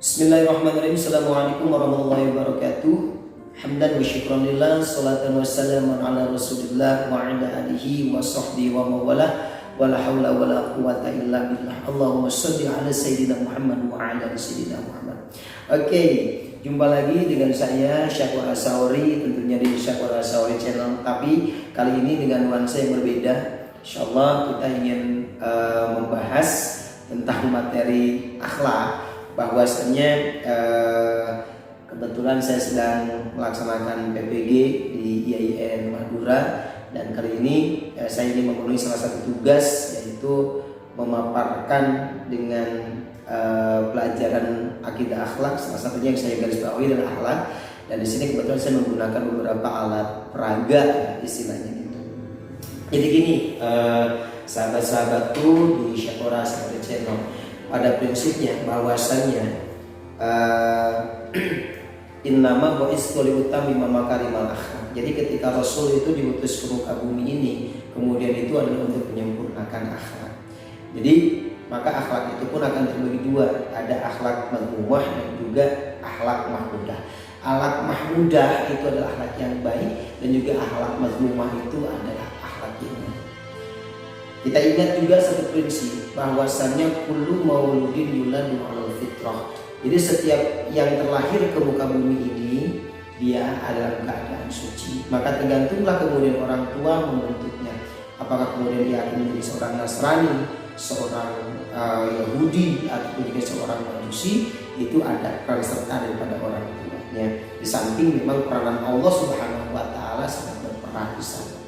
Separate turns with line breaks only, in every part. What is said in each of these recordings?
Bismillahirrahmanirrahim. Assalamualaikum warahmatullahi wabarakatuh. Hamdan wa syukran lillah, salatan wa salaman ala rasulillah wa ala alihi wa sahbihi wa mawala, wa la hawla wa la quwata illa billah. Allahumma salli ala sayyidina Muhammad wa ala sayyidina Muhammad. Oke, jumpa lagi dengan saya Syakur Asauri, tentunya di Syakur Asauri channel. Tapi kali ini dengan nuansa yang berbeda. Insyaallah kita ingin membahas tentang materi akhlak. Bahwasanya kebetulan saya sedang melaksanakan PPG di IAIN Madura, dan kali ini saya ingin memenuhi salah satu tugas, yaitu memaparkan dengan pelajaran akidah akhlak. Salah satunya yang saya garis bawahi adalah akhlak, dan di sini kebetulan saya menggunakan beberapa alat peraga, istilahnya gitu. Jadi gini, sahabat-sahabatku di Syakur Asauri channel, pada prinsipnya bahwasannya innama bu'istu liutammima makarimal akhlak. Jadi ketika Rasul itu diutus ke muka bumi ini, kemudian itu adalah untuk menyempurnakan akhlak. Jadi maka akhlak itu pun akan terbagi dua, ada akhlak mazmumah dan juga akhlak mahmudah. Akhlak mahmudah itu adalah akhlak yang baik, dan juga akhlak mazmumah itu adalah akhlak yang baik. Kita ingat juga satu prinsip, bahwasannya kullu mauludin yuladu 'alal fitrah. Jadi setiap yang terlahir ke muka bumi ini dia adalah keadaan suci. Maka tergantunglah kemudian orang tua membentuknya. Apakah kemudian dia akan menjadi seorang Nasrani, seorang Yahudi, ataupun juga seorang Majusi, itu ada peran serta daripada orang tuanya. Di samping memang peranan Allah Subhanahu wa taala sangat berperan di sana.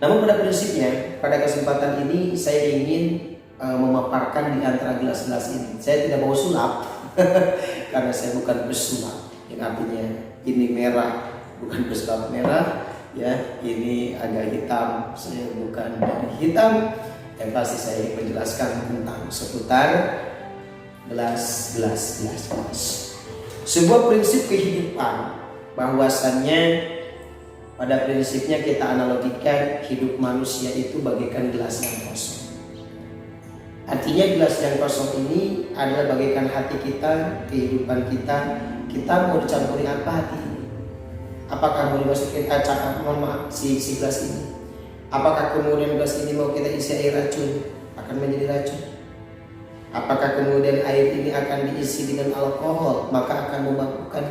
Namun pada prinsipnya, pada kesempatan ini saya ingin memaparkan di antara gelas-gelas ini. Saya tidak mau sulap karena saya bukan pesulap, yang artinya ini merah bukan pesulap merah, ya ini agak hitam, saya bukan dari hitam. Yang pasti saya ingin menjelaskan tentang seputar gelas. Sebuah prinsip kehidupan, bahwasannya pada prinsipnya kita analogikan hidup manusia itu bagaikan gelas yang kosong. Artinya gelas yang kosong ini adalah bagaikan hati kita, kehidupan kita. Kita mau dicampuri apa hati ini? Apakah mau dimasukin kaca, si gelas ini? Apakah kemudian gelas ini mau kita isi air racun, akan menjadi racun? Apakah kemudian air ini akan diisi dengan alkohol, maka akan memabukkan?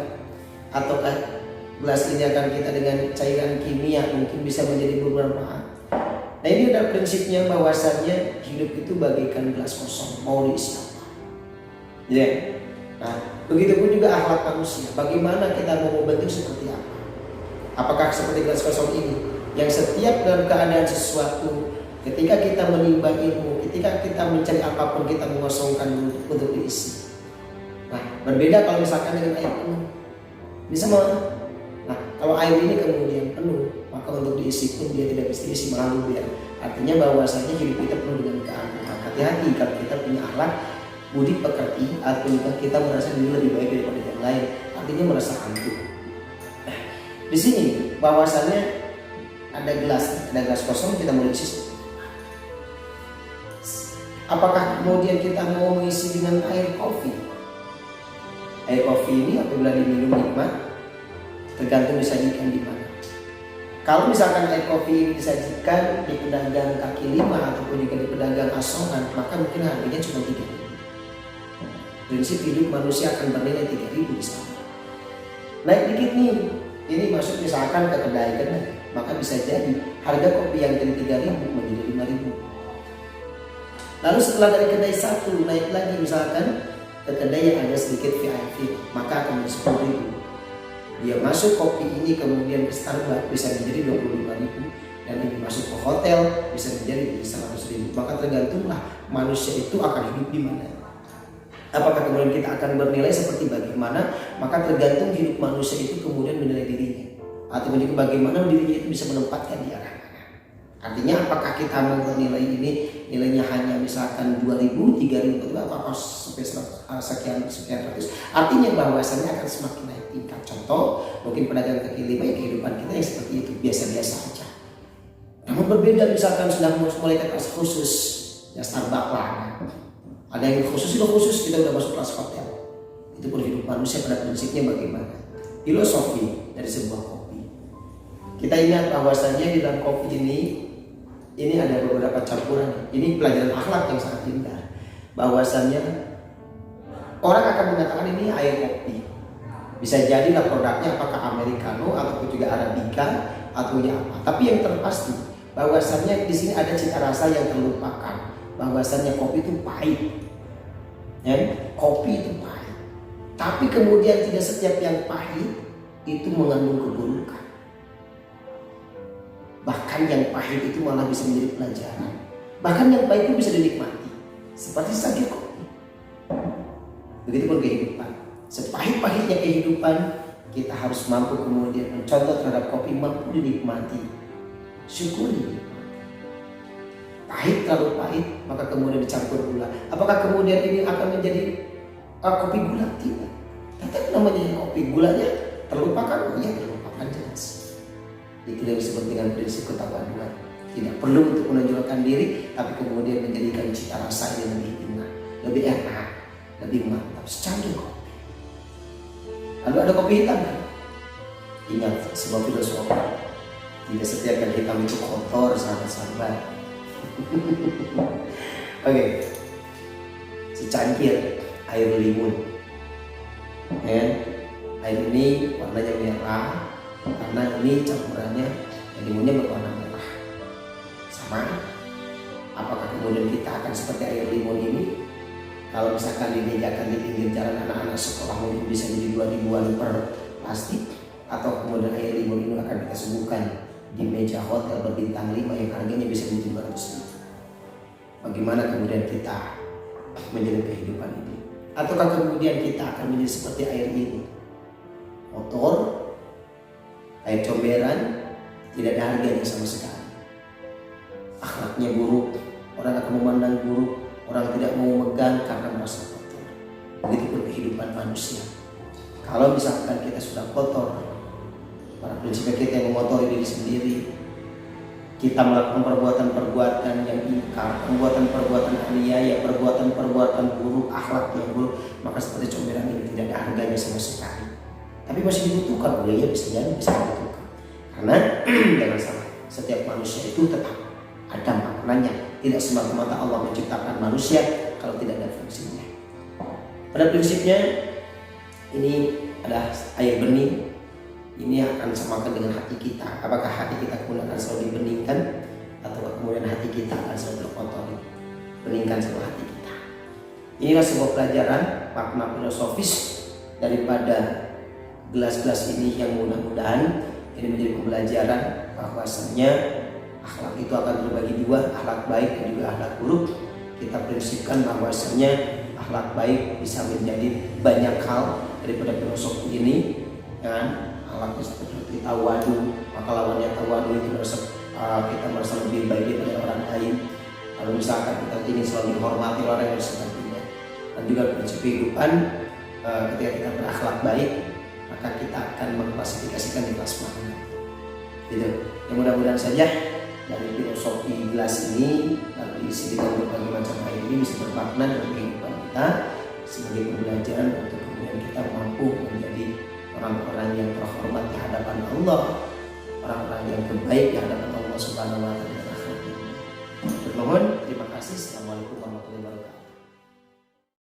Ataukah gelas ini akan kita dengan cairan kimia, mungkin bisa menjadi bermanfaat? Nah, ini adalah prinsipnya, bahwasannya hidup itu bagaikan gelas kosong, mau diisi apa? Ya. Nah, begitupun juga akhlak manusia. Bagaimana kita mau membentuk seperti apa? Apakah seperti gelas kosong ini, yang setiap dalam keadaan sesuatu, ketika kita menimba ilmu, ketika kita mencari apapun, kita mengosongkan untuk diisi. Nah, berbeda kalau misalkan dengan air penuh. Bisa mau? Nah, kalau air ini kemudian penuh, maka untuk diisi pun dia tidak bisa diisi, malah luber. Artinya bahwasanya hidup kita penuh dengan keangkuhan. Hati-hati kalau kita punya akhlak budi pekerti, atau kita merasa diri lebih baik daripada yang lain, artinya merasa angkuh. Nah, di sini bahwasanya ada gelas kosong, kita mau isi. Apakah kemudian kita mau mengisi dengan air kopi? Air kopi ini apabila diminum nikmat, tergantung disajikan di mana. Kalau misalkan air kopi ini disajikan di pedagang kaki lima ataupun juga di pedagang asongan, maka mungkin harganya cuma 3.000. Prinsip hidup manusia akan bernilai 3.000 di sana. Naik dikit nih, ini masuk misalkan ke kedai, maka bisa jadi harga kopi yang dari 3.000 menjadi 5.000. Lalu setelah dari kedai satu naik lagi misalkan ke kedai yang ada sedikit VIP, maka akan menjadi 10.000. Dia masuk kopi ini kemudian ke Starbucks bisa menjadi 25.000, dan ini masuk ke hotel bisa menjadi 100.000. Maka tergantunglah manusia itu akan hidup di mana. Apakah kemudian kita akan bernilai seperti bagaimana? Maka tergantung hidup manusia itu kemudian menilai dirinya, atau juga bagaimana dirinya itu bisa menempatkan di arah mana. Artinya apakah kita mau bernilai ini nilainya hanya misalkan 2.000, 3.000, atau apa sampai sekian ratus. Artinya bahwasannya akan semakin naik tingkat. Contoh, mungkin pedagang kaki lima, ya kehidupan kita yang seperti itu, biasa-biasa aja. Namun berbeda misalkan sudah mulai ke kelas khusus, ya Starbucks lah. Ada yang khusus, kita udah masuk kelas hotel. Itu pun hidup manusia pada prinsipnya bagaimana. Filosofi dari sebuah kopi. Kita ingat bahwasanya di dalam kopi ini ada beberapa campuran. Ini pelajaran akhlak yang sangat indah. Bahwasanya orang akan mengatakan ini air kopi. Bisa jadilah produknya apakah americano ataupun juga arabica atau ya apa. Tapi yang terpasti bahwasanya di sini ada cita rasa yang terlupakan. Bahwasanya kopi itu pahit. Ya, kopi itu pahit. Tapi kemudian tidak setiap yang pahit itu mengandung keburukan. Bahkan yang pahit itu malah bisa menjadi pelajaran. Bahkan yang pahit itu bisa dinikmati. Seperti sakit kopi. Begitupun kehidupan. Sepahit-pahitnya kehidupan, kita harus mampu kemudian mencontoh terhadap kopi, mampu dinikmati. Syukuri. Pahit kalau pahit, maka kemudian dicampur gula. Apakah kemudian ini akan menjadi kopi gula? Tidak. Tetap namanya kopi, gulanya terlupakan? Ya terlupakan jelas. Itu yang disebut dengan prinsip ketawaduan. Tidak perlu untuk menonjolkan diri, tapi kemudian menjadikan cita rasa yang lebih indah, lebih enak, lebih mantap, secanggih kopi. Lalu ada kopi hitam kan? Ingat sebuah filosofi, tidak setiap yang hitam itu kotor, sahabat-sahabat. Oke. Secangkir air limun. Air ini warnanya merah karena ini campurannya limunnya berwarna merah. Sama. Apakah kemudian kita akan seperti air limun ini? Kalau misalkan dijajakan di pinggir jalan anak-anak sekolah mungkin bisa jadi 2.000-an per plastik, atau kemudian air limun ini akan kita suguhkan di meja hotel berbintang 5 yang harganya bisa menjadi 200.000. Bagaimana kemudian kita menjalani kehidupan ini? Ataukah kemudian kita akan menjadi seperti air ini? Kotor, air comberan, tidak ada harganya sama sekali. Akhlaknya buruk, orang akan memandang buruk, orang tidak mau megang karena merasa kotor. Begitupun kehidupan manusia. Kalau misalkan kita sudah kotor, pada prinsipnya kita yang mengotori diri sendiri, kita melakukan perbuatan-perbuatan yang ingkar, perbuatan-perbuatan aniaya, perbuatan-perbuatan buruk, akhlak yang buruk, maka seperti comberan ini tidak ada harganya sama sekali. Tapi masih dibutuhkan, ya bisa jadi bisa dibutuhkan. Karena jangan salah, setiap manusia itu tetap ada maknanya. Tidak semata-mata Allah menciptakan manusia kalau tidak ada fungsinya. Pada prinsipnya ini adalah air bening. Ini akan samakan dengan hati kita. Apakah hati kita kemudian akan selalu dibeningkan, atau kemudian hati kita akan selalu terkotori? Beningkan selalu hati kita. Inilah sebuah pelajaran makna filosofis daripada gelas-gelas ini yang mudah-mudahan ini menjadi pembelajaran bahwasanya akhlak itu akan terbagi dua, akhlak baik dan juga akhlak buruk. Kita prinsipkan bahwasanya akhlak baik bisa menjadi banyak hal daripada filosofi ini, kan? Akhlaknya seperti tawadu, maka lawannya tawadu itu kita merasa lebih baik daripada orang lain. Kalau misalkan kita ingin selalu dihormati orang yang sepertinya, dan juga prinsip kehidupan, ketika kita berakhlak baik, maka kita akan mengklasifikasikan di kelas mana. Gitu. Ya mudah-mudahan saja dari filosofi gelas ini lalu diisi dengan berbagai macam air ini bisa bermakna dalam kehidupan kita sebagai pembelajaran untuk kemudian kita mampu menjadi orang-orang yang terhormat di hadapan Allah, orang-orang yang terbaik di hadapan Allah Subhanahu wa taala dan akhirat. Bermohon terima kasih. Assalamualaikum warahmatullahi wabarakatuh.